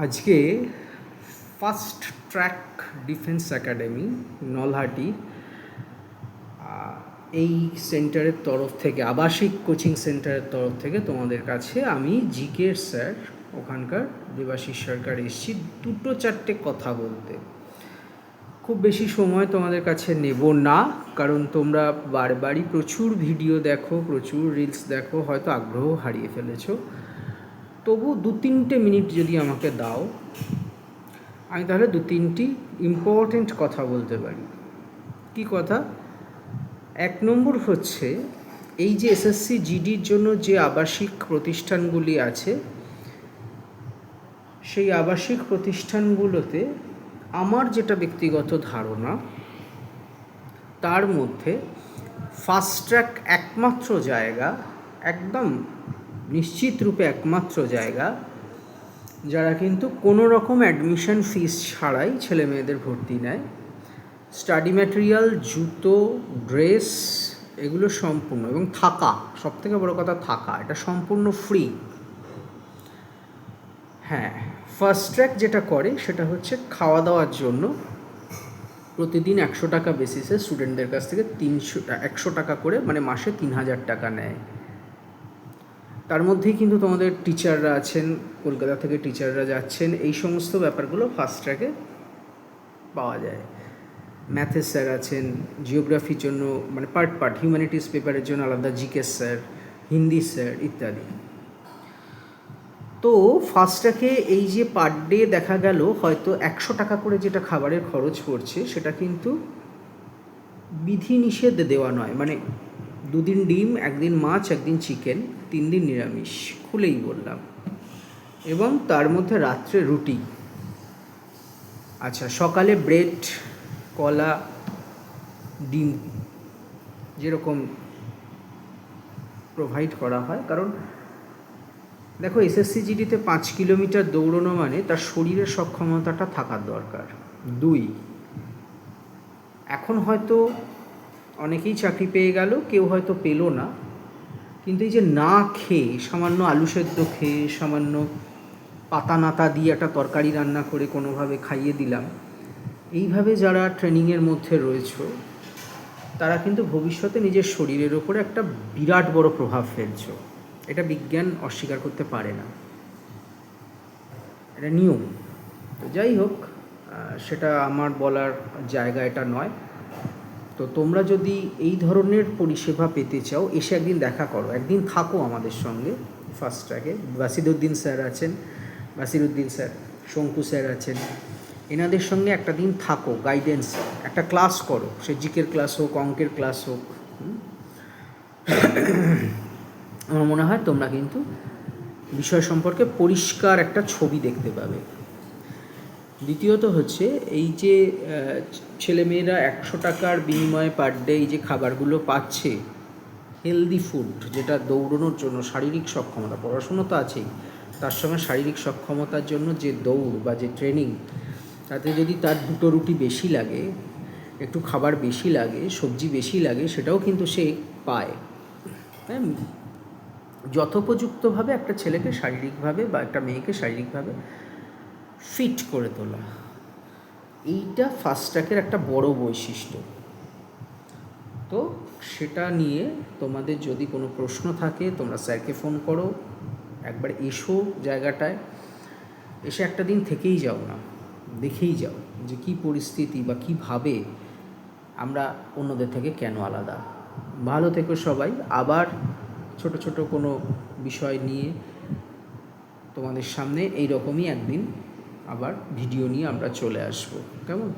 আজকে first track defence academy Nalhati এই সেন্টারের তরফ থেকে, আবাসিক কোচিং সেন্টারের তরফ থেকে তোমাদের কাছে আমি জিকের স্যার, ওখানকার দেবাশিস সরকার এসেছি দুটো চারটে কথা বলতে। খুব বেশি সময় তোমাদের কাছে নেব না, কারণ তোমরা বারবারই প্রচুর ভিডিও দেখো, প্রচুর রিলস দেখো, হয়তো আগ্রহ হারিয়ে ফেলেছো। তবু 2-3টে মিনিট যদি আমাকে দাও, আমি তাহলে 2-3টি ইম্পর্টেন্ট কথা বলতে পারি। কি কথা? 1 নম্বর হচ্ছে, এই যে এসএসসি জিডির জন্য যে আবাসিক প্রতিষ্ঠানগুলি আছে, সেই আবাসিক প্রতিষ্ঠানগুলোতে আমার যেটা ব্যক্তিগত ধারণা, তার মধ্যে ফার্স্ট ট্র্যাক একমাত্র জায়গা, একদম নিশ্চিত রূপে একমাত্র জায়গা, যারা কিন্তু কোনো রকম অ্যাডমিশন ফিস ছাড়াই ছেলে মেয়েদের ভর্তি নেয়। স্টাডি ম্যাটেরিয়াল, জুতো, ড্রেস, এগুলো সম্পূর্ণ, এবং থাকা, সবথেকে বড় কথা থাকা, এটা সম্পূর্ণ ফ্রি। হ্যাঁ, ফার্স্ট ট্র্যাক যেটা করে সেটা হচ্ছে খাওয়া দাওয়ার জন্য প্রতিদিন 100 টাকা বেসিসে স্টুডেন্টদের কাছ থেকে 100 টাকা করে, মানে মাসে 3000 টাকা নেয়। তার মধ্যেই কিন্তু তোমাদের টিচাররা আছেন, কলকাতা থেকে টিচাররা যাচ্ছেন, এই সমস্ত ব্যাপারগুলো ফার্স্ট ট্র্যাকে পাওয়া যায়। ম্যাথের স্যার আছেন, জিওগ্রাফির জন্য মানে পার্ট হিউম্যানিটিস পেপারের জন্য আলাদা জিকে স্যার, হিন্দি স্যার ইত্যাদি। তো ফার্স্ট ট্র্যাকে এই যে পার ডে দেখা গেল হয়তো 100 টাকা করে যেটা খাবারের খরচ পড়ছে, সেটা কিন্তু বিধিনিষেধ দেওয়া নয়। মানে 2 দিন ডিম, 1 দিন মাছ, 1 দিন চিকেন, 3 দিন নিরামিষ, খুলেই বললাম। এবং তার মধ্যে রাত্রে রুটি। আচ্ছা, সকালে ব্রেড, কলা, ডিম যেরকম প্রোভাইড করা হয়। কারণ দেখো, এসএসসি জিডিতে 5 কিলোমিটার দৌড়নো মানে তার শরীরের সক্ষমতাটা থাকার দরকার। 2, এখন হয়তো অনেকেই চাকরি পেয়ে গেল, কেউ হয়তো পেল না, কিন্তু এই যে না খেয়ে, সামান্য আলু সেদ্ধ খেয়ে, সামান্য পাতা নাতা দিয়ে একটা তরকারি রান্না করে কোনোভাবে খাইয়ে দিলাম, এইভাবে যারা ট্রেনিংয়ের মধ্যে রয়েছে, তারা কিন্তু ভবিষ্যতে নিজের শরীরের ওপরে একটা বিরাট বড় প্রভাব ফেলছে। এটা বিজ্ঞান অস্বীকার করতে পারে না, এটা নিয়ম। তো যাই হোক, সেটা আমার বলার জায়গা এটা নয়। তো তোমরা যদি এই ধরনের পরিষেবা পেতে চাও, এসে একদিন দেখা করো, একদিন থাকো আমাদের সঙ্গে ফার্স্ট ট্র্যাকে। বাসিরউদ্দিন স্যার আছেন, বাসিরউদ্দিন স্যার, শঙ্কু স্যার আছেন, এনাদের সঙ্গে একটা দিন থাকো, গাইডেন্স, একটা ক্লাস করো, সে জিকের ক্লাস হোক, অঙ্কের ক্লাস হোক। আমার মনে হয় তোমরা কিন্তু বিষয় সম্পর্কে পরিষ্কার একটা ছবি দেখতে পাবে। দ্বিতীয়ত হচ্ছে, এই যে ছেলেমেয়েরা 100 টাকার বিনিময়ে পার ডে এই যে খাবারগুলো পাচ্ছে, হেলদি ফুড, যেটা দৌড়নোর জন্য শারীরিক সক্ষমতা, পড়াশুনো তো আছেই, তার সঙ্গে শারীরিক সক্ষমতার জন্য যে দৌড় বা যে ট্রেনিং, তাতে যদি তার 2টো রুটি বেশি লাগে, একটু খাবার বেশি লাগে, সবজি বেশি লাগে, সেটাও কিন্তু সে পায়। হ্যাঁ, যথোপযুক্তভাবে একটা ছেলেকে শারীরিকভাবে বা একটা মেয়েকে শারীরিকভাবে ফিট করে তোলা, এইটা ফার্স্ট ট্র্যাকের একটা বড় বৈশিষ্ট্য। তো সেটা নিয়ে তোমাদের যদি কোনো প্রশ্ন থাকে, তোমরা স্যারকে ফোন করো, একবার এসো জায়গাটায়, এসে একটা দিন থেকেই যাও না, দেখেই যাও যে কী পরিস্থিতি বা কীভাবে আমরা অন্যদের থেকে কেন আলাদা। ভালো থেকো সবাই। আবার ছোট ছোট কোনো বিষয় নিয়ে তোমাদের সামনে এই রকমই একদিন আবার ভিডিও নিয়ে আমরা চলে আসবো, কেমন?